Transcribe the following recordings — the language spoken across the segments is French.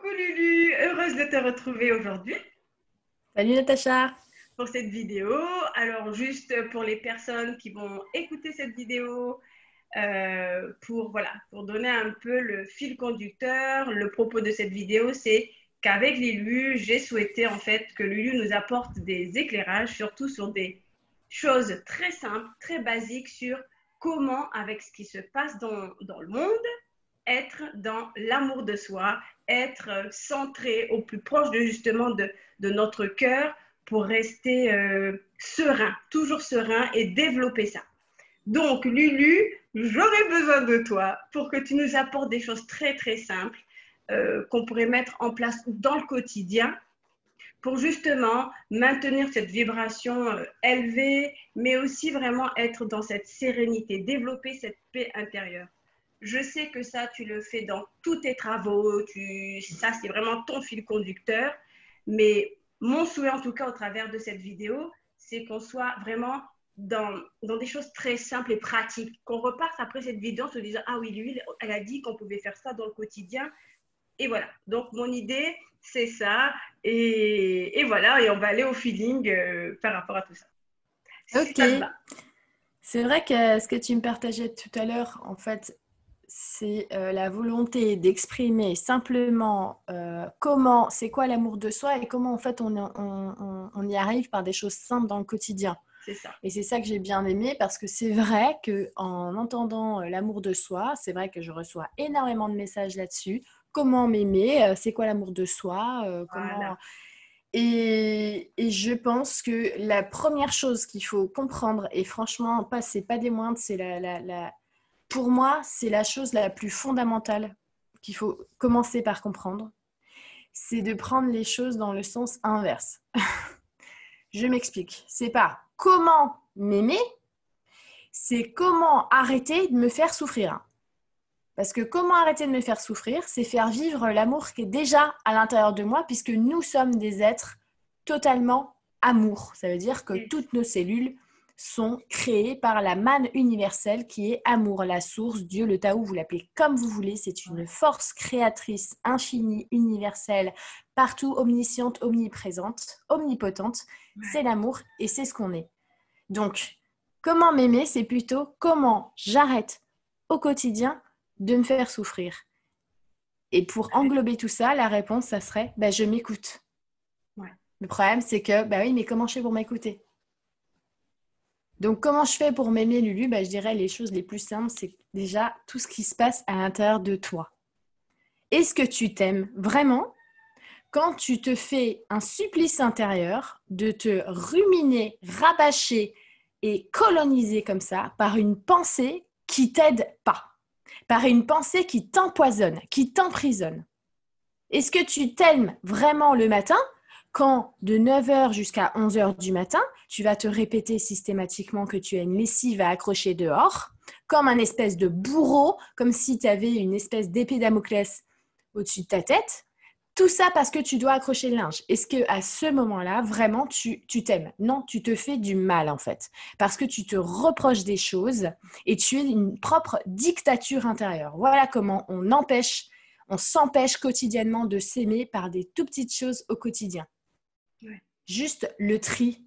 Coucou Lulu, heureuse de te retrouver aujourd'hui Salut Natacha. pour cette vidéo. Alors juste pour les personnes qui vont écouter cette vidéo, pour donner un peu le fil conducteur, le propos de cette vidéo, c'est qu'avec Lulu, j'ai souhaité en fait que Lulu nous apporte des éclairages, surtout sur des choses très simples, très basiques sur comment, avec ce qui se passe dans le monde, être dans l'amour de soi, être centré au plus proche de notre cœur pour rester serein, toujours serein et développer ça. Donc, Lulu, j'aurais besoin de toi pour que tu nous apportes des choses très, très simples qu'on pourrait mettre en place dans le quotidien pour justement maintenir cette vibration élevée, mais aussi vraiment être dans cette sérénité, développer cette paix intérieure. Je sais que ça, tu le fais dans tous tes travaux, ça, c'est vraiment ton fil conducteur, mais mon souhait, en tout cas, au travers de cette vidéo, c'est qu'on soit vraiment dans des choses très simples et pratiques, qu'on reparte après cette vidéo en se disant, ah oui, lui, elle a dit qu'on pouvait faire ça dans le quotidien, et voilà. Donc, mon idée, c'est ça. Et voilà, et on va aller au feeling par rapport à tout ça. Si Ok, ça te va. c'est vrai que ce que tu me partageais tout à l'heure, en fait, c'est la volonté d'exprimer simplement c'est quoi l'amour de soi et comment en fait on y arrive par des choses simples dans le quotidien. C'est ça. Et c'est ça que j'ai bien aimé parce que c'est vrai qu'en entendant l'amour de soi, c'est vrai que je reçois énormément de messages là-dessus. Comment m'aimer, c'est quoi l'amour de soi, comment... Voilà. Et je pense que la première chose qu'il faut comprendre, et franchement, c'est pas des moindres, c'est pour moi, c'est la chose la plus fondamentale qu'il faut commencer par comprendre, c'est de prendre les choses dans le sens inverse. Je m'explique. C'est pas comment m'aimer, c'est comment arrêter de me faire souffrir. Parce que comment arrêter de me faire souffrir, c'est faire vivre l'amour qui est déjà à l'intérieur de moi, puisque nous sommes des êtres totalement amour. Ça veut dire que Et toutes nos cellules sont créées par la manne universelle qui est amour, la source, Dieu, le Tao, vous l'appelez comme vous voulez. C'est une force créatrice infinie, universelle, partout, omnisciente, omniprésente, omnipotente. C'est l'amour et c'est ce qu'on est. Donc, comment m'aimer, c'est plutôt comment j'arrête au quotidien de me faire souffrir. Et pour englober tout ça, la réponse, ça serait je m'écoute. ouais. Le problème, c'est que, oui, mais comment je fais pour m'écouter? Donc, comment je fais pour m'aimer, Lulu? Je dirais les choses les plus simples, c'est déjà tout ce qui se passe à l'intérieur de toi. Est-ce que tu t'aimes vraiment quand tu te fais un supplice intérieur de te ruminer, rabâcher et coloniser comme ça par une pensée qui t'aide pas, par une pensée qui t'empoisonne, qui t'emprisonne? Est-ce que tu t'aimes vraiment le matin quand de 9h jusqu'à 11h du matin, tu vas te répéter systématiquement que tu as une lessive à accrocher dehors, comme un espèce de bourreau, comme si tu avais une espèce d'épée Damoclès au-dessus de ta tête? Tout ça parce que tu dois accrocher le linge. Est-ce qu'à ce moment-là, vraiment, tu t'aimes? Non, tu te fais du mal en fait. Parce que tu te reproches des choses et tu es une propre dictature intérieure. Voilà comment on s'empêche quotidiennement de s'aimer par des tout petites choses au quotidien. Ouais. Juste le tri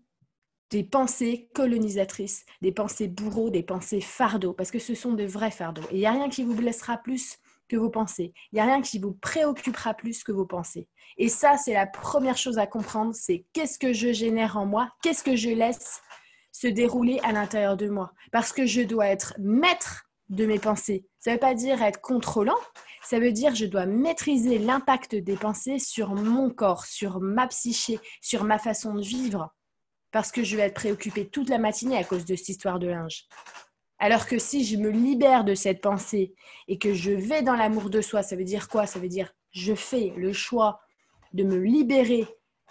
des pensées colonisatrices, des pensées bourreaux, des pensées fardeaux, parce que ce sont de vrais fardeaux. Et il n'y a rien qui vous blessera plus que vos pensées. Il n'y a rien qui vous préoccupera plus que vos pensées. Et ça, c'est la première chose à comprendre, c'est qu'est-ce que je génère en moi, qu'est-ce que je laisse se dérouler à l'intérieur de moi. Parce que je dois être maître de mes pensées. Ça ne veut pas dire être contrôlant, ça veut dire que je dois maîtriser l'impact des pensées sur mon corps, sur ma psyché, sur ma façon de vivre. Parce que je vais être préoccupée toute la matinée à cause de cette histoire de linge. Alors que si je me libère de cette pensée et que je vais dans l'amour de soi, ça veut dire quoi? Ça veut dire je fais le choix de me libérer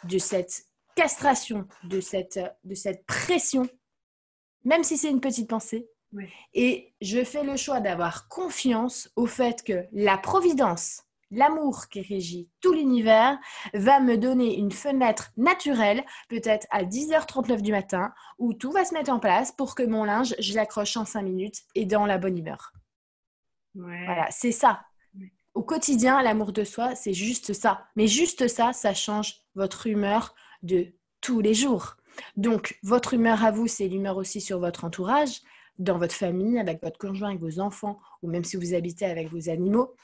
de cette castration, de cette pression, même si c'est une petite pensée. Ouais. Et je fais le choix d'avoir confiance au fait que la providence, l'amour qui régit tout l'univers, va me donner une fenêtre naturelle, peut-être à 10h39 du matin, où tout va se mettre en place pour que mon linge, je l'accroche en 5 minutes et dans la bonne humeur. Ouais. Voilà, c'est ça. Au quotidien, l'amour de soi, c'est juste ça. Mais juste ça, ça change votre humeur de tous les jours. Donc, votre humeur à vous, c'est l'humeur aussi sur votre entourage, dans votre famille, avec votre conjoint, avec vos enfants, ou même si vous habitez avec vos animaux.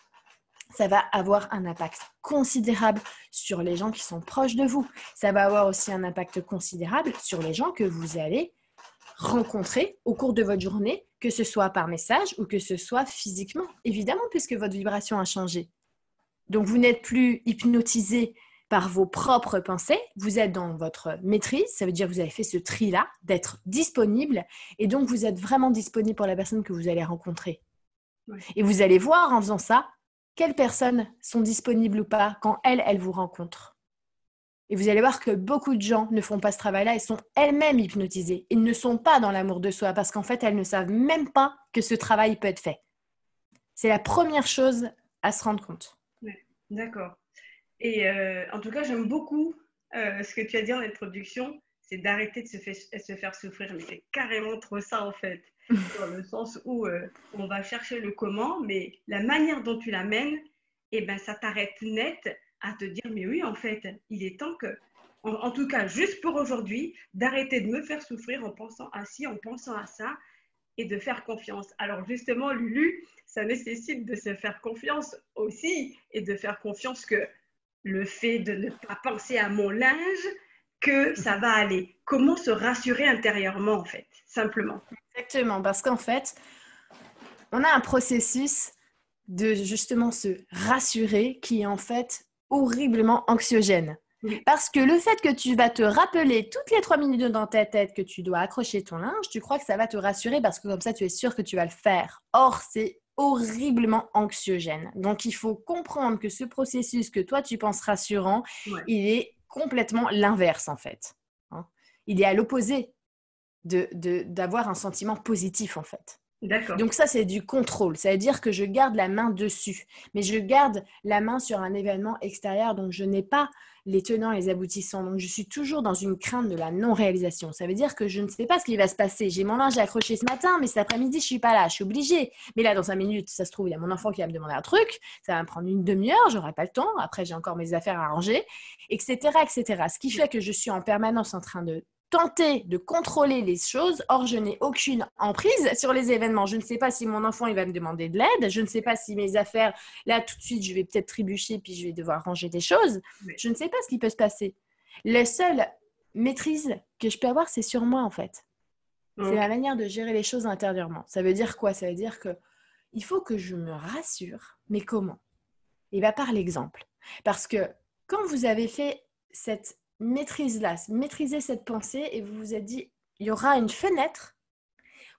Ça va avoir un impact considérable sur les gens qui sont proches de vous. Ça va avoir aussi un impact considérable sur les gens que vous allez rencontrer au cours de votre journée, que ce soit par message ou que ce soit physiquement, évidemment, puisque votre vibration a changé. Donc, vous n'êtes plus hypnotisé par vos propres pensées, vous êtes dans votre maîtrise, ça veut dire que vous avez fait ce tri-là, d'être disponible, et donc vous êtes vraiment disponible pour la personne que vous allez rencontrer. Ouais. Et vous allez voir en faisant ça, quelles personnes sont disponibles ou pas quand elles vous rencontrent. Et vous allez voir que beaucoup de gens ne font pas ce travail-là et sont elles-mêmes hypnotisées. Ils ne sont pas dans l'amour de soi parce qu'en fait, elles ne savent même pas que ce travail peut être fait. C'est la première chose à se rendre compte. Ouais, d'accord. Et en tout cas, j'aime beaucoup ce que tu as dit en introduction, c'est d'arrêter de se faire souffrir. Mais c'est carrément trop ça, en fait, dans le sens où on va chercher le comment, mais la manière dont tu l'amènes, eh ben, ça t'arrête net à te dire, mais oui, en fait, il est temps que, en tout cas, juste pour aujourd'hui, d'arrêter de me faire souffrir en pensant à ci, en pensant à ça, et de faire confiance. Alors justement, Lulu, ça nécessite de se faire confiance aussi, et de faire confiance que le fait de ne pas penser à mon linge, que ça va aller. Comment se rassurer intérieurement, en fait, simplement. Exactement, parce qu'en fait, on a un processus de justement se rassurer qui est en fait horriblement anxiogène. Oui. Parce que le fait que tu vas te rappeler toutes les 3 minutes dans ta tête que tu dois accrocher ton linge, tu crois que ça va te rassurer parce que comme ça, tu es sûr que tu vas le faire. Or, c'est horriblement anxiogène. Donc, il faut comprendre que ce processus que toi, tu penses rassurant, ouais, il est complètement l'inverse en fait. Il est à l'opposé d'avoir un sentiment positif en fait. D'accord. Donc ça, c'est du contrôle. Ça veut dire que je garde la main dessus. Mais je garde la main sur un événement extérieur. Donc, je n'ai pas les tenants et les aboutissants. Donc, je suis toujours dans une crainte de la non-réalisation. Ça veut dire que je ne sais pas ce qui va se passer. J'ai mon linge accroché ce matin, mais cet après-midi, je ne suis pas là. Je suis obligée. Mais là, dans 5 minutes, ça se trouve, il y a mon enfant qui va me demander un truc. Ça va me prendre une demi-heure. Je n'aurai pas le temps. Après, j'ai encore mes affaires à ranger, etc., etc. Ce qui fait que je suis en permanence en train de tenter de contrôler les choses. Or, je n'ai aucune emprise sur les événements. Je ne sais pas si mon enfant il va me demander de l'aide. Je ne sais pas si mes affaires, là, tout de suite, je vais peut-être trébucher puis je vais devoir ranger des choses. Oui. Je ne sais pas ce qui peut se passer. La seule maîtrise que je peux avoir, c'est sur moi, en fait. C'est la manière de gérer les choses intérieurement. Ça veut dire quoi? Ça veut dire qu'il faut que je me rassure. Mais comment? Et bien, par l'exemple. Parce que quand vous avez fait cette maîtrisez cette pensée et vous vous êtes dit, il y aura une fenêtre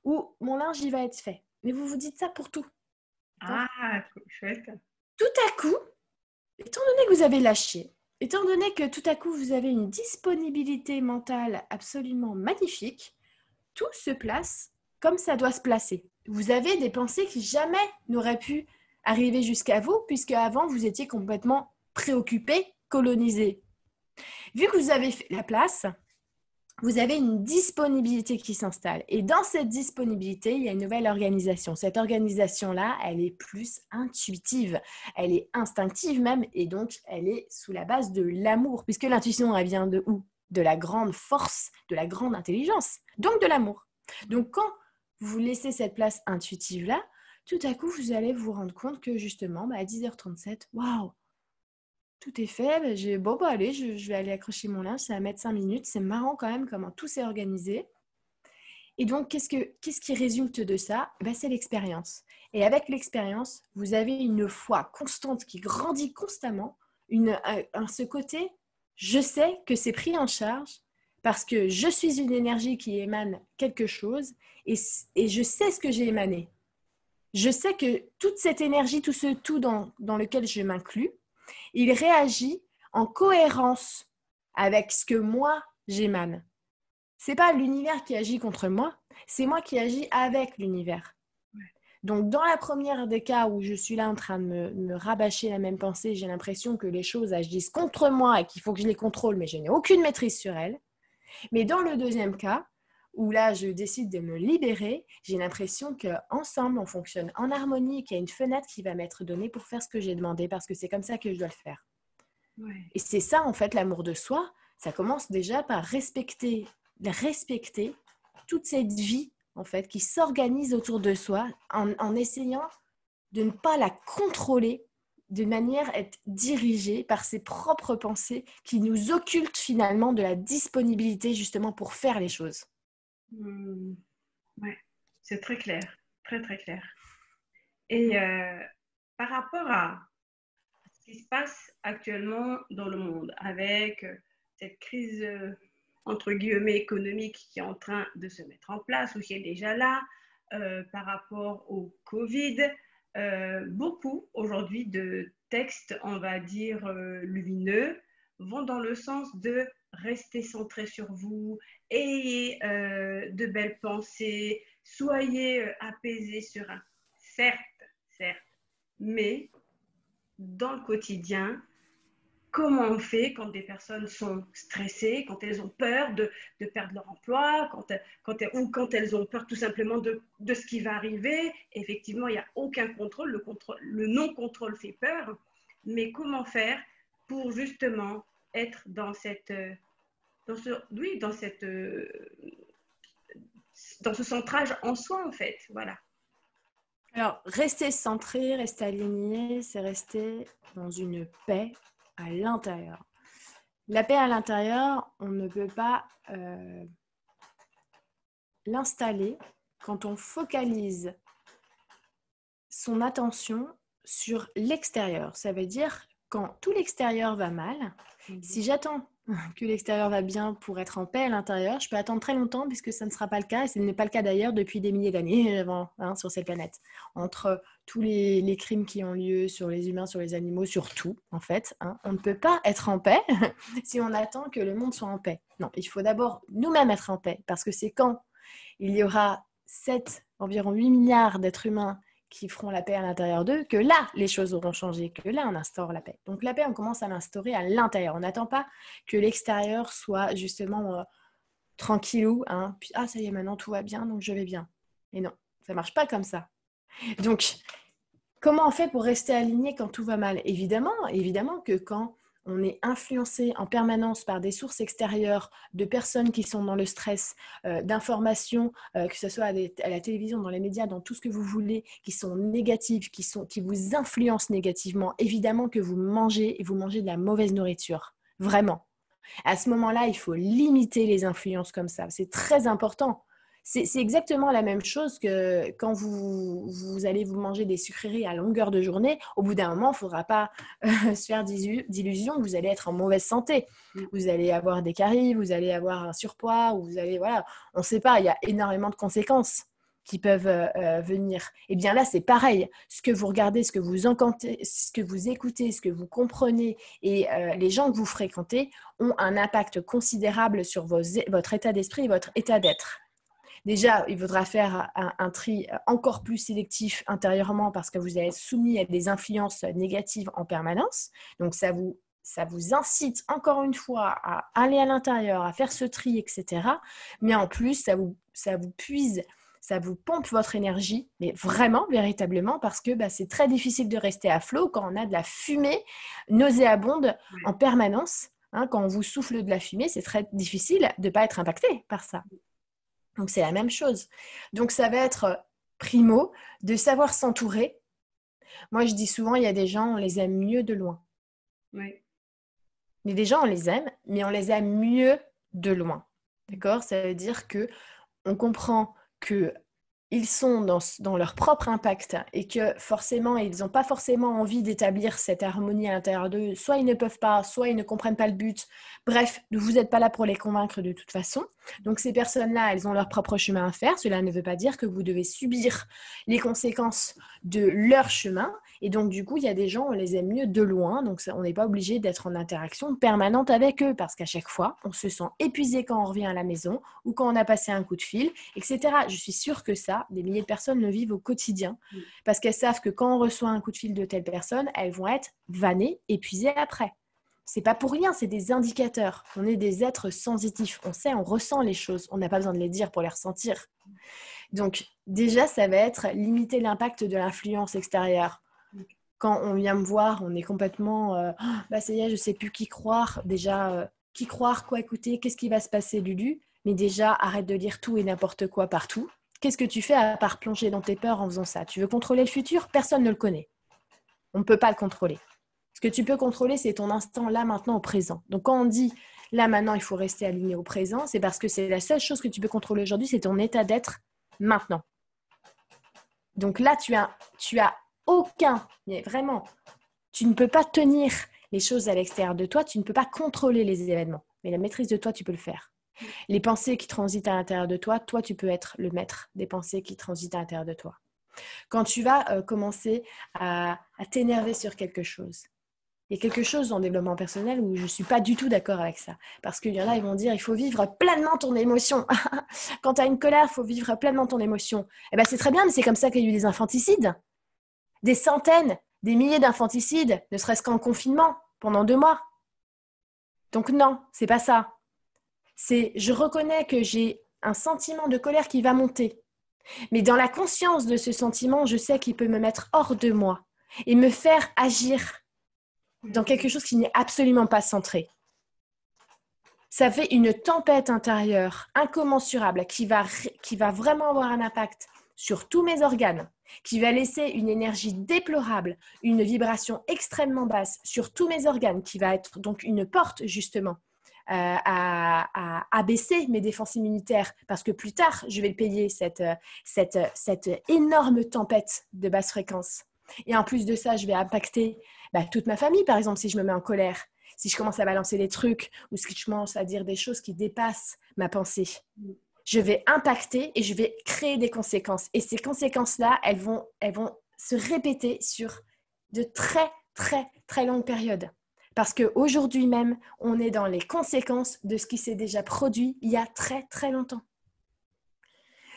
où mon linge il va être fait. Mais vous vous dites ça pour tout. Ah, chouette. Tout à coup, étant donné que vous avez lâché, étant donné que tout à coup vous avez une disponibilité mentale absolument magnifique, tout se place comme ça doit se placer. Vous avez des pensées qui jamais n'auraient pu arriver jusqu'à vous, puisque avant vous étiez complètement préoccupé, colonisé. Vu que vous avez fait la place, vous avez une disponibilité qui s'installe. Et dans cette disponibilité, il y a une nouvelle organisation. Cette organisation-là, elle est plus intuitive. Elle est instinctive même. Et donc, elle est sous la base de l'amour. Puisque l'intuition, elle vient de où? De la grande force, de la grande intelligence. Donc, de l'amour. Donc, quand vous laissez cette place intuitive-là, tout à coup, vous allez vous rendre compte que justement, à 10h37, waouh! Tout est fait, allez, je vais aller accrocher mon linge, ça va mettre 5 minutes. C'est marrant quand même comment tout s'est organisé. Et donc, qu'est-ce qui résulte de ça? C'est l'expérience. Et avec l'expérience, vous avez une foi constante qui grandit constamment. Ce côté, je sais que c'est pris en charge parce que je suis une énergie qui émane quelque chose et je sais ce que j'ai émané. Je sais que toute cette énergie, tout dans lequel je m'inclus, il réagit en cohérence avec ce que moi, j'émane. Ce n'est pas l'univers qui agit contre moi, c'est moi qui agis avec l'univers. Ouais. Donc, dans la première des cas où je suis là en train de me rabâcher la même pensée, j'ai l'impression que les choses agissent contre moi et qu'il faut que je les contrôle, mais je n'ai aucune maîtrise sur elles. Mais dans le deuxième cas, où là, je décide de me libérer, j'ai l'impression qu'ensemble, on fonctionne en harmonie, qu'il y a une fenêtre qui va m'être donnée pour faire ce que j'ai demandé, parce que c'est comme ça que je dois le faire. Ouais. Et c'est ça, en fait, l'amour de soi. Ça commence déjà par respecter toute cette vie, en fait, qui s'organise autour de soi, en essayant de ne pas la contrôler, de manière à être dirigé par ses propres pensées qui nous occultent finalement de la disponibilité justement pour faire les choses. Ouais, c'est très clair, très très clair. Et par rapport à ce qui se passe actuellement dans le monde avec cette crise entre guillemets économique qui est en train de se mettre en place ou qui est déjà là, par rapport au Covid, beaucoup aujourd'hui de textes, on va dire, lumineux, vont dans le sens de rester centré sur vous, ayez de belles pensées, soyez apaisés sur un. Certes, certes, mais dans le quotidien, comment on fait quand des personnes sont stressées, quand elles ont peur de perdre leur emploi, ou quand elles ont peur tout simplement de ce qui va arriver. Effectivement, il n'y a aucun contrôle, le non-contrôle fait peur, mais comment faire pour justement être dans dans ce centrage en soi, en fait. Voilà. Alors, rester centré, rester aligné, c'est rester dans une paix à l'intérieur. La paix à l'intérieur, on ne peut pas l'installer quand on focalise son attention sur l'extérieur. Ça veut dire quand tout l'extérieur va mal, si j'attends que l'extérieur va bien pour être en paix à l'intérieur, je peux attendre très longtemps puisque ça ne sera pas le cas et ce n'est pas le cas d'ailleurs depuis des milliers d'années sur cette planète. Entre tous les crimes qui ont lieu sur les humains, sur les animaux, sur tout en fait, on ne peut pas être en paix si on attend que le monde soit en paix. Non, il faut d'abord nous-mêmes être en paix parce que c'est quand il y aura environ 8 milliards d'êtres humains qui feront la paix à l'intérieur d'eux, que là, les choses auront changé, que là, on instaure la paix. Donc la paix, on commence à l'instaurer à l'intérieur. On n'attend pas que l'extérieur soit justement tranquillou, puis ça y est, maintenant tout va bien, donc je vais bien. Et non, ça ne marche pas comme ça. Donc, comment on fait pour rester aligné quand tout va mal ? Évidemment que quand on est influencé en permanence par des sources extérieures, de personnes qui sont dans le stress, d'informations, que ce soit à la télévision, dans les médias, dans tout ce que vous voulez, qui sont négatives, qui vous influencent négativement, évidemment que vous mangez de la mauvaise nourriture. Vraiment. À ce moment-là, il faut limiter les influences comme ça. C'est très important. C'est exactement la même chose que quand vous allez vous manger des sucreries à longueur de journée. Au bout d'un moment, il ne faudra pas se faire d'illusions. Vous allez être en mauvaise santé. Vous allez avoir des caries, vous allez avoir un surpoids, ou on ne sait pas, il y a énormément de conséquences qui peuvent venir. Et bien là, c'est pareil. Ce que vous regardez, ce que vous écoutez, ce que vous comprenez et les gens que vous fréquentez ont un impact considérable sur votre état d'esprit et votre état d'être. Déjà, il faudra faire un tri encore plus sélectif intérieurement parce que vous allez être soumis à des influences négatives en permanence. Donc, ça vous incite encore une fois à aller à l'intérieur, à faire ce tri, etc. Mais en plus, ça vous puise, ça vous pompe votre énergie, mais vraiment, véritablement, parce que c'est très difficile de rester à flot quand on a de la fumée nauséabonde en permanence. Quand on vous souffle de la fumée, c'est très difficile de ne pas être impacté par ça. Donc, c'est la même chose. Donc, ça va être primo de savoir s'entourer. Moi, je dis souvent, il y a des gens, on les aime mieux de loin. Oui. Mais des gens, on les aime, mais on les aime mieux de loin. D'accord ? Ça veut dire qu'on comprend qu'ils sont dans leur propre impact et que forcément, ils n'ont pas forcément envie d'établir cette harmonie à l'intérieur d'eux. Soit ils ne peuvent pas, soit ils ne comprennent pas le but. Bref, vous n'êtes pas là pour les convaincre de toute façon. Donc, ces personnes-là, elles ont leur propre chemin à faire. Cela ne veut pas dire que vous devez subir les conséquences de leur chemin. Et donc, du coup, il y a des gens, on les aime mieux de loin. Donc, on n'est pas obligé d'être en interaction permanente avec eux parce qu'à chaque fois, on se sent épuisé quand on revient à la maison ou quand on a passé un coup de fil, etc. Je suis sûre que ça, des milliers de personnes le vivent au quotidien parce qu'elles savent que quand on reçoit un coup de fil de telle personne, elles vont être vannées, épuisées après. C'est pas pour rien, c'est des indicateurs. On est des êtres sensitifs. On sait, on ressent les choses. On n'a pas besoin de les dire pour les ressentir. Donc, déjà, ça va être limiter l'impact de l'influence extérieure. Quand on vient me voir, on est complètement ça y est, je sais plus qui croire. Déjà, qui croire, quoi écouter, qu'est-ce qui va se passer, Lulu? Mais déjà, arrête de lire tout et n'importe quoi partout. Qu'est-ce que tu fais à part plonger dans tes peurs en faisant ça? Tu veux contrôler le futur? Personne ne le connaît. On ne peut pas le contrôler. Ce que tu peux contrôler, c'est ton instant là, maintenant, au présent. Donc, quand on dit là, maintenant, il faut rester aligné au présent, c'est parce que c'est la seule chose que tu peux contrôler aujourd'hui, c'est ton état d'être maintenant. Donc là, tu as aucun, mais vraiment, tu ne peux pas tenir les choses à l'extérieur de toi, tu ne peux pas contrôler les événements. Mais la maîtrise de toi, tu peux le faire. Les pensées qui transitent à l'intérieur de toi, toi, tu peux être le maître des pensées qui transitent à l'intérieur de toi. Quand tu vas commencer à t'énerver sur quelque chose, il y a quelque chose en développement personnel où je ne suis pas du tout d'accord avec ça. Parce qu'il y en a, ils vont dire, il faut vivre pleinement ton émotion. Quand tu as une colère, il faut vivre pleinement ton émotion. Eh bien, c'est très bien, mais c'est comme ça qu'il y a eu des infanticides. Des centaines, des milliers d'infanticides, ne serait-ce qu'en confinement, pendant 2 mois. Donc non, c'est pas ça. Je reconnais que j'ai un sentiment de colère qui va monter. Mais dans la conscience de ce sentiment, je sais qu'il peut me mettre hors de moi et me faire agir dans quelque chose qui n'est absolument pas centré. Ça fait une tempête intérieure incommensurable qui va vraiment avoir un impact sur tous mes organes, qui va laisser une énergie déplorable, une vibration extrêmement basse sur tous mes organes, qui va être donc une porte justement à baisser mes défenses immunitaires, parce que plus tard, je vais payer cette énorme tempête de basse fréquence. Et en plus de ça, je vais impacter toute ma famille, par exemple, si je me mets en colère, si je commence à balancer des trucs ou si je commence à dire des choses qui dépassent ma pensée. Je vais impacter et je vais créer des conséquences. Et ces conséquences-là, elles vont se répéter sur de très, très, très longues périodes. Parce qu'aujourd'hui même, on est dans les conséquences de ce qui s'est déjà produit il y a très, très longtemps.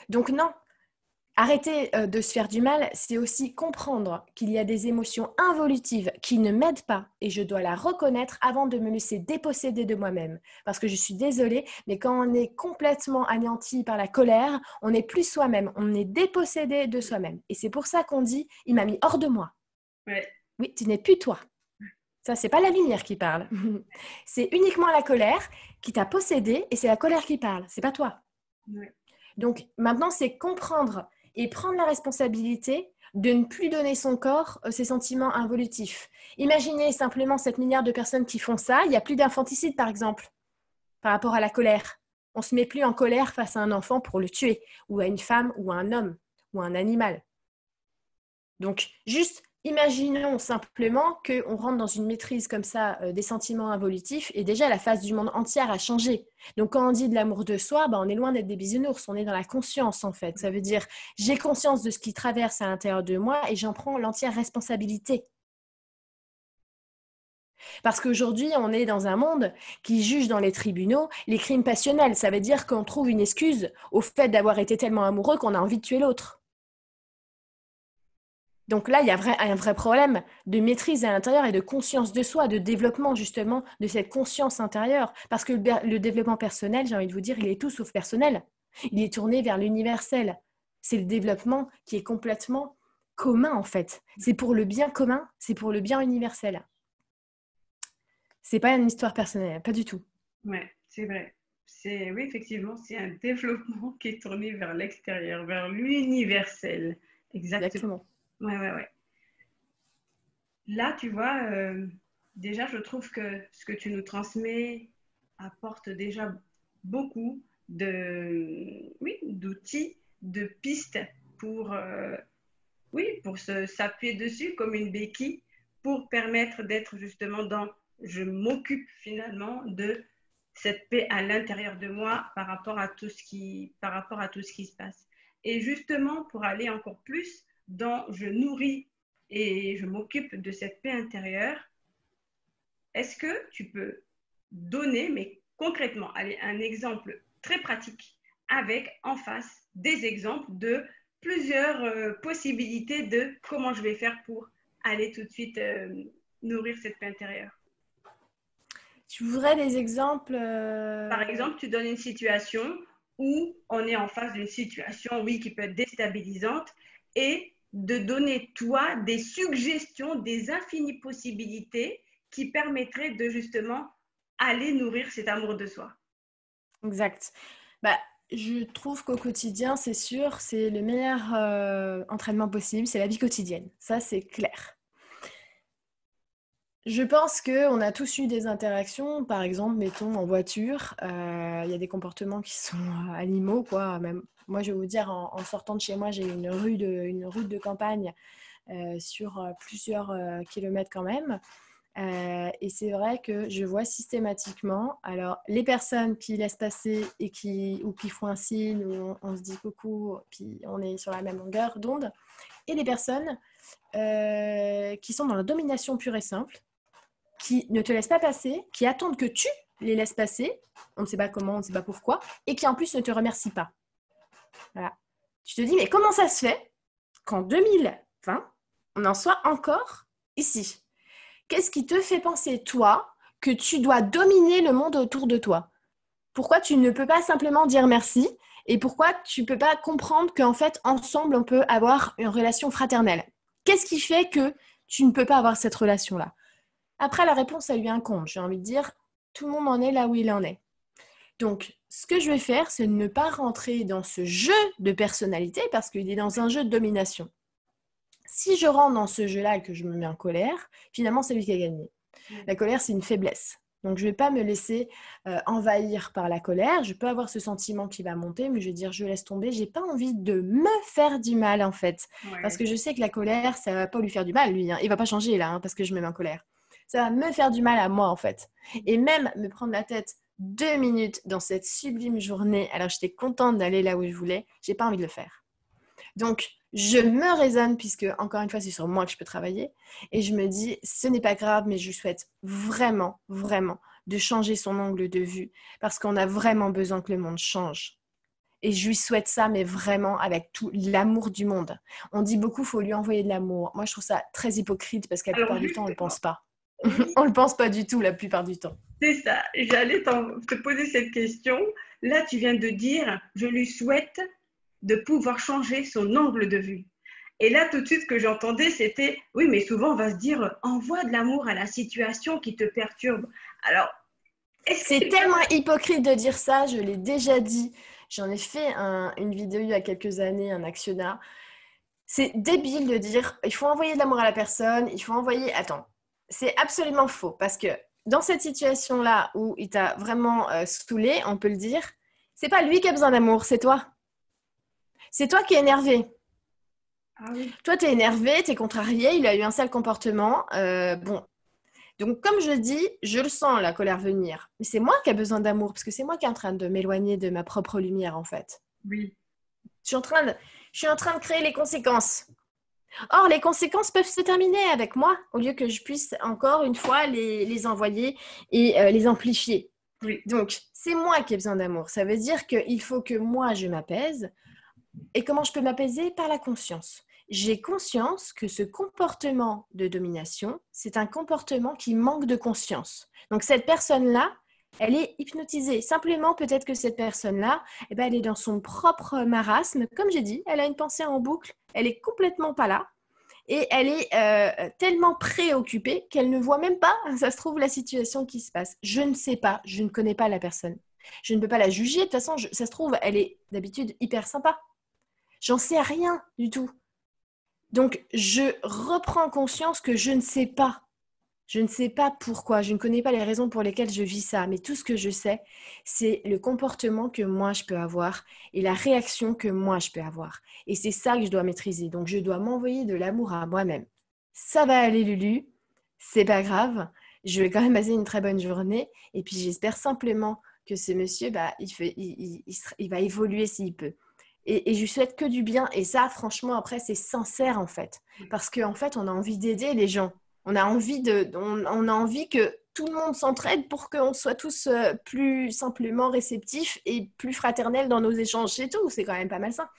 Donc non, arrêter de se faire du mal, c'est aussi comprendre qu'il y a des émotions involutives qui ne m'aident pas et je dois la reconnaître avant de me laisser déposséder de moi-même. Parce que je suis désolée, mais quand on est complètement anéanti par la colère, on n'est plus soi-même, on est dépossédé de soi-même. Et c'est pour ça qu'on dit « il m'a mis hors de moi Ouais. ». Oui, tu n'es plus toi. Ça, c'est pas la lumière qui parle. C'est uniquement la colère qui t'a possédé et c'est la colère qui parle. C'est pas toi. Ouais. Donc, maintenant, c'est comprendre et prendre la responsabilité de ne plus donner son corps ses sentiments involutifs. Imaginez simplement 7 milliards de personnes qui font ça. Il n'y a plus d'infanticide, par exemple, par rapport à la colère. On ne se met plus en colère face à un enfant pour le tuer, ou à une femme, ou à un homme, ou à un animal. Donc, juste imaginons simplement qu'on rentre dans une maîtrise comme ça des sentiments involutifs et déjà la face du monde entière a changé. Donc, quand on dit de l'amour de soi, on est loin d'être des bisounours, on est dans la conscience en fait. Ça veut dire j'ai conscience de ce qui traverse à l'intérieur de moi et j'en prends l'entière responsabilité. Parce qu'aujourd'hui, on est dans un monde qui juge dans les tribunaux les crimes passionnels. Ça veut dire qu'on trouve une excuse au fait d'avoir été tellement amoureux qu'on a envie de tuer l'autre. Donc là, il y a un vrai problème de maîtrise à l'intérieur et de conscience de soi, de développement justement de cette conscience intérieure. Parce que le développement personnel, j'ai envie de vous dire, il est tout sauf personnel. Il est tourné vers l'universel. C'est le développement qui est complètement commun en fait. C'est pour le bien commun, c'est pour le bien universel. C'est pas une histoire personnelle, pas du tout. Ouais, c'est vrai. Oui, effectivement, c'est un développement qui est tourné vers l'extérieur, vers l'universel. Exactement. Ouais. Là, tu vois, déjà, je trouve que ce que tu nous transmets apporte déjà beaucoup d'outils, de pistes pour, pour s'appuyer dessus comme une béquille pour permettre d'être justement je m'occupe finalement de cette paix à l'intérieur de moi par rapport à tout ce qui se passe. Et justement, pour aller encore plus dans je nourris et je m'occupe de cette paix intérieure, est-ce que tu peux donner, mais concrètement, allez, un exemple très pratique avec en face des exemples de plusieurs possibilités de comment je vais faire pour aller tout de suite nourrir cette paix intérieure? Tu voudrais des exemples Par exemple, tu donnes une situation où on est en face d'une situation, oui, qui peut être déstabilisante, et de donner, toi, des suggestions, des infinies possibilités qui permettraient de justement aller nourrir cet amour de soi. Exact. Bah, je trouve qu'au quotidien, c'est sûr, c'est le meilleur entraînement possible, c'est la vie quotidienne. Ça, c'est clair. Je pense qu'on a tous eu des interactions, par exemple, mettons en voiture, il y a des comportements qui sont animaux, quoi. Même, moi, je vais vous dire, en sortant de chez moi, j'ai une route de campagne sur plusieurs kilomètres quand même. Et c'est vrai que je vois systématiquement, alors les personnes qui laissent passer ou qui font un signe, ou on se dit coucou, puis on est sur la même longueur d'onde, et les personnes qui sont dans la domination pure et simple, qui ne te laissent pas passer, qui attendent que tu les laisses passer, on ne sait pas comment, on ne sait pas pourquoi, et qui en plus ne te remercient pas. Voilà. Tu te dis, mais comment ça se fait qu'en 2020, on en soit encore ici ? Qu'est-ce qui te fait penser, toi, que tu dois dominer le monde autour de toi ? Pourquoi tu ne peux pas simplement dire merci ? Et pourquoi tu ne peux pas comprendre qu'en fait, ensemble, on peut avoir une relation fraternelle ? Qu'est-ce qui fait que tu ne peux pas avoir cette relation-là ? Après, la réponse, ça lui incombe. J'ai envie de dire, tout le monde en est là où il en est. Donc, ce que je vais faire, c'est ne pas rentrer dans ce jeu de personnalité parce qu'il est dans un jeu de domination. Si je rentre dans ce jeu-là et que je me mets en colère, finalement, c'est lui qui a gagné. La colère, c'est une faiblesse. Donc, je ne vais pas me laisser envahir par la colère. Je peux avoir ce sentiment qui va monter, mais je vais dire, je laisse tomber. Je n'ai pas envie de me faire du mal, en fait. Ouais. Parce que je sais que la colère, ça ne va pas lui faire du mal, lui. Hein. Il ne va pas changer, là, parce que je me mets en colère. Ça va me faire du mal à moi, en fait. Et même me prendre la tête 2 minutes dans cette sublime journée, alors j'étais contente d'aller là où je voulais, je n'ai pas envie de le faire. Donc, je me raisonne, puisque, encore une fois, c'est sur moi que je peux travailler. Et je me dis, ce n'est pas grave, mais je souhaite vraiment, vraiment de changer son angle de vue. Parce qu'on a vraiment besoin que le monde change. Et je lui souhaite ça, mais vraiment avec tout l'amour du monde. On dit beaucoup, il faut lui envoyer de l'amour. Moi, je trouve ça très hypocrite, parce qu'à la plupart du temps, on ne le pense pas. On ne le pense pas du tout, la plupart du temps. C'est ça. J'allais te poser cette question. Là, tu viens de dire, je lui souhaite de pouvoir changer son angle de vue. Et là, tout de suite, ce que j'entendais, c'était, oui, mais souvent, on va se dire, envoie de l'amour à la situation qui te perturbe. Alors, c'est tellement hypocrite de dire ça, je l'ai déjà dit. J'en ai fait une vidéo il y a quelques années, un actionnat. C'est débile de dire, il faut envoyer de l'amour à la personne, il faut envoyer... Attends, c'est absolument faux, parce que dans cette situation-là où il t'a vraiment saoulé, on peut le dire, c'est pas lui qui a besoin d'amour, c'est toi. C'est toi qui es énervé. Ah oui. Toi, tu es énervé, tu es contrarié, il a eu un sale comportement. Bon. Donc, comme je dis, je le sens, la colère venir. Mais c'est moi qui ai besoin d'amour, parce que c'est moi qui est en train de m'éloigner de ma propre lumière, en fait. Oui. Je suis en train de créer les conséquences. Or, les conséquences peuvent se terminer avec moi, au lieu que je puisse encore une fois les envoyer et les amplifier. Oui. Donc, c'est moi qui ai besoin d'amour. Ça veut dire qu'il faut que moi, je m'apaise. Et comment je peux m'apaiser ? Par la conscience. J'ai conscience que ce comportement de domination, c'est un comportement qui manque de conscience. Donc, cette personne-là, elle est hypnotisée. Simplement, peut-être que cette personne-là, elle est dans son propre marasme. Comme j'ai dit, elle a une pensée en boucle. Elle est complètement pas là. Et elle est tellement préoccupée qu'elle ne voit même pas, ça se trouve, la situation qui se passe. Je ne sais pas, je ne connais pas la personne. Je ne peux pas la juger. De toute façon, ça se trouve, elle est d'habitude hyper sympa. J'en sais rien du tout. Donc, je reprends conscience que je ne sais pas. Je ne sais pas pourquoi. Je ne connais pas les raisons pour lesquelles je vis ça. Mais tout ce que je sais, c'est le comportement que moi, je peux avoir et la réaction que moi, je peux avoir. Et c'est ça que je dois maîtriser. Donc, je dois m'envoyer de l'amour à moi-même. Ça va aller, Lulu. C'est pas grave. Je vais quand même passer une très bonne journée. Et puis, j'espère simplement que ce monsieur, il va évoluer s'il peut. Et je lui souhaite que du bien. Et ça, franchement, après, c'est sincère, en fait. Parce qu'en fait, on a envie d'aider les gens. On a envie que tout le monde s'entraide pour qu'on soit tous plus simplement réceptifs et plus fraternels dans nos échanges. C'est tout. C'est quand même pas mal ça.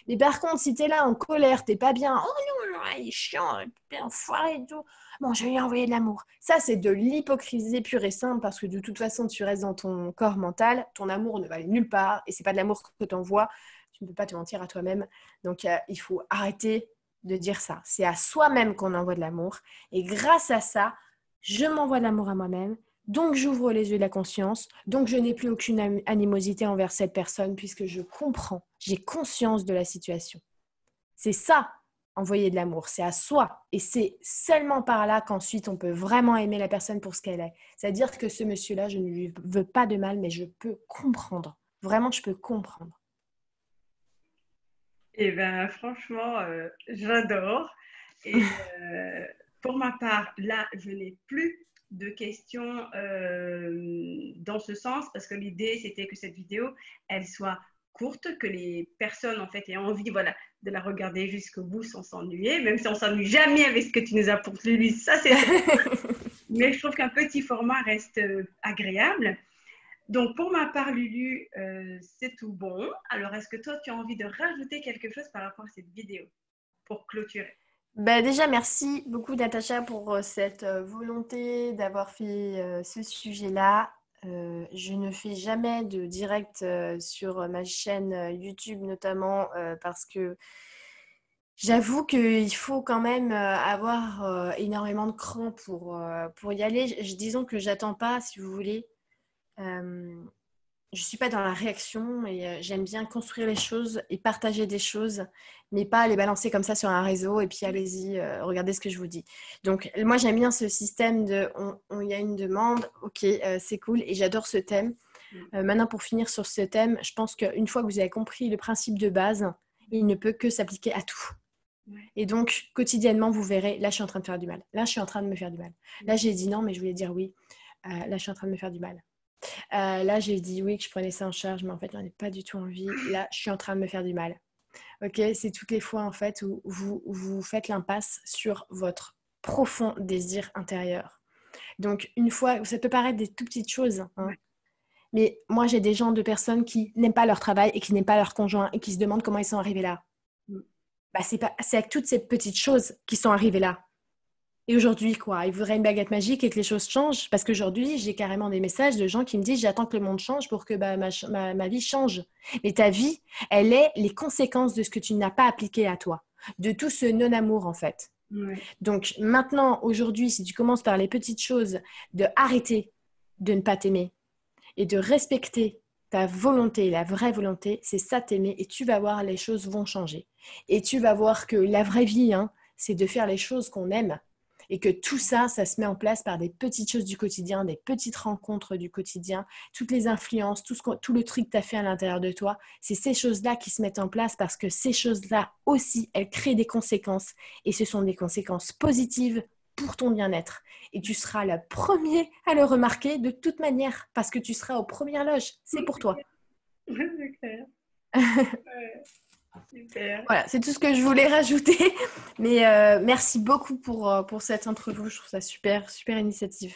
Mais par contre, si tu es là en colère, tu n'es pas bien. Oh non, il est chiant, il est enfoiré et tout. Bon, je vais lui envoyer de l'amour. Ça, c'est de l'hypocrisie pure et simple parce que de toute façon, tu restes dans ton corps mental. Ton amour ne va aller nulle part et c'est pas de l'amour que tu envoies. Tu ne peux pas te mentir à toi-même. Donc, il faut arrêter de dire ça. C'est à soi-même qu'on envoie de l'amour. Et grâce à ça, je m'envoie de l'amour à moi-même. Donc, j'ouvre les yeux de la conscience. Donc, je n'ai plus aucune animosité envers cette personne puisque je comprends, j'ai conscience de la situation. C'est ça, envoyer de l'amour. C'est à soi. Et c'est seulement par là qu'ensuite, on peut vraiment aimer la personne pour ce qu'elle est. C'est-à-dire que ce monsieur-là, je ne lui veux pas de mal, mais je peux comprendre. Vraiment, je peux comprendre. Eh bien, franchement, j'adore. Et pour ma part, là, je n'ai plus de questions dans ce sens parce que l'idée, c'était que cette vidéo, elle soit courte, que les personnes, en fait, aient envie, voilà, de la regarder jusqu'au bout sans s'ennuyer, même si on s'ennuie jamais avec ce que tu nous apportes, lui, ça, c'est... Mais je trouve qu'un petit format reste agréable. Donc, pour ma part, Lulu, c'est tout bon. Alors, est-ce que toi, tu as envie de rajouter quelque chose par rapport à cette vidéo pour clôturer? Ben déjà, merci beaucoup Natacha pour cette volonté d'avoir fait ce sujet-là. Je ne fais jamais de direct sur ma chaîne YouTube notamment parce que j'avoue qu'il faut quand même avoir énormément de cran pour y aller. Disons que j'attends pas, si vous voulez. Euh, je suis pas dans la réaction et j'aime bien construire les choses et partager des choses, mais pas les balancer comme ça sur un réseau et puis allez-y, regardez ce que je vous dis. Donc moi j'aime bien ce système de il y a une demande, ok, c'est cool et j'adore ce thème. Maintenant pour finir sur ce thème, je pense qu'une fois que vous avez compris le principe de base, il ne peut que s'appliquer à tout. Et donc, quotidiennement, vous verrez, là, je suis en train de faire du mal. Là, je suis en train de me faire du mal. Là, j'ai dit non, mais je voulais dire oui. Là, je suis en train de me faire du mal. Là, j'ai dit oui, que je prenais ça en charge, mais en fait, j'en ai pas du tout envie. Là, je suis en train de me faire du mal. Ok, c'est toutes les fois, en fait, où vous faites l'impasse sur votre profond désir intérieur. Donc, une fois, ça peut paraître des tout petites choses, hein, mais moi, j'ai des gens, de personnes qui n'aiment pas leur travail et qui n'aiment pas leur conjoint et qui se demandent comment ils sont arrivés là. Bah, c'est avec toutes ces petites choses qui sont arrivées là. Et aujourd'hui, quoi, il faudrait une baguette magique et que les choses changent. Parce qu'aujourd'hui, j'ai carrément des messages de gens qui me disent j'attends que le monde change pour que ma vie change. Mais ta vie, elle est les conséquences de ce que tu n'as pas appliqué à toi. De tout ce non-amour, en fait. Ouais. Donc maintenant, aujourd'hui, si tu commences par les petites choses, de arrêter de ne pas t'aimer et de respecter ta volonté, la vraie volonté, c'est ça t'aimer et tu vas voir, les choses vont changer. Et tu vas voir que la vraie vie, hein, c'est de faire les choses qu'on aime et que tout ça, ça se met en place par des petites choses du quotidien, des petites rencontres du quotidien, toutes les influences, tout le truc que tu as fait à l'intérieur de toi, c'est ces choses-là qui se mettent en place parce que ces choses-là aussi, elles créent des conséquences et ce sont des conséquences positives pour ton bien-être. Et tu seras le premier à le remarquer de toute manière parce que tu seras aux premières loges. C'est pour toi. C'est clair. Ouais, super. Voilà, c'est tout ce que je voulais rajouter. Mais merci beaucoup pour cette interview. Je trouve ça super, super initiative.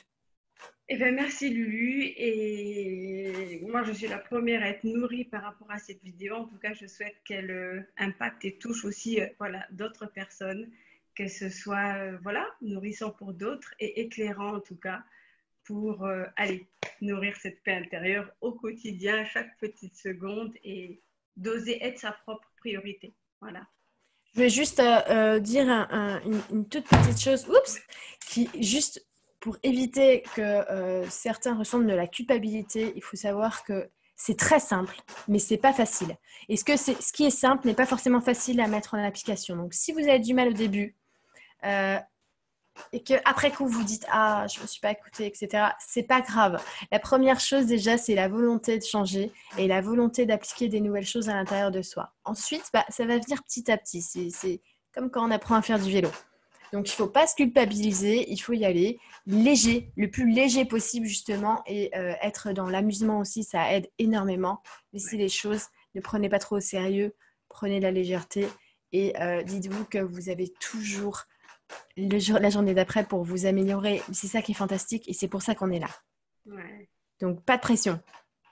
Eh bien, merci Lulu. Et moi, je suis la première à être nourrie par rapport à cette vidéo. En tout cas, je souhaite qu'elle impacte et touche aussi voilà, d'autres personnes, que ce soit voilà, nourrissant pour d'autres et éclairant en tout cas pour aller nourrir cette paix intérieure au quotidien, chaque petite seconde et d'oser être sa propre priorité. Voilà. Je vais juste dire une toute petite chose, qui juste pour éviter que certains ressentent de la culpabilité, il faut savoir que c'est très simple, mais c'est pas facile. Et ce qui est simple n'est pas forcément facile à mettre en application. Donc, si vous avez du mal au début et qu'après coup vous dites ah je me suis pas écoutée, etc. C'est pas grave. La première chose déjà, c'est la volonté de changer et la volonté d'appliquer des nouvelles choses à l'intérieur de soi. Ensuite, ça va venir petit à petit. C'est comme quand on apprend à faire du vélo. Donc il faut pas se culpabiliser, il faut y aller léger, le plus léger possible justement, et être dans l'amusement aussi, ça aide énormément. Laissez les choses, ne prenez pas trop au sérieux, prenez la légèreté et dites-vous que vous avez toujours la journée d'après pour vous améliorer. C'est ça qui est fantastique et c'est pour ça qu'on est là. Ouais. Donc, pas de pression.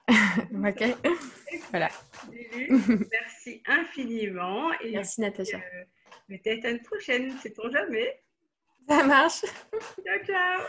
Ok. Voilà. Lulu, merci infiniment. Et Merci puis, Natacha. Peut-être à une prochaine, sait-on jamais. Ça marche. Ciao, ciao.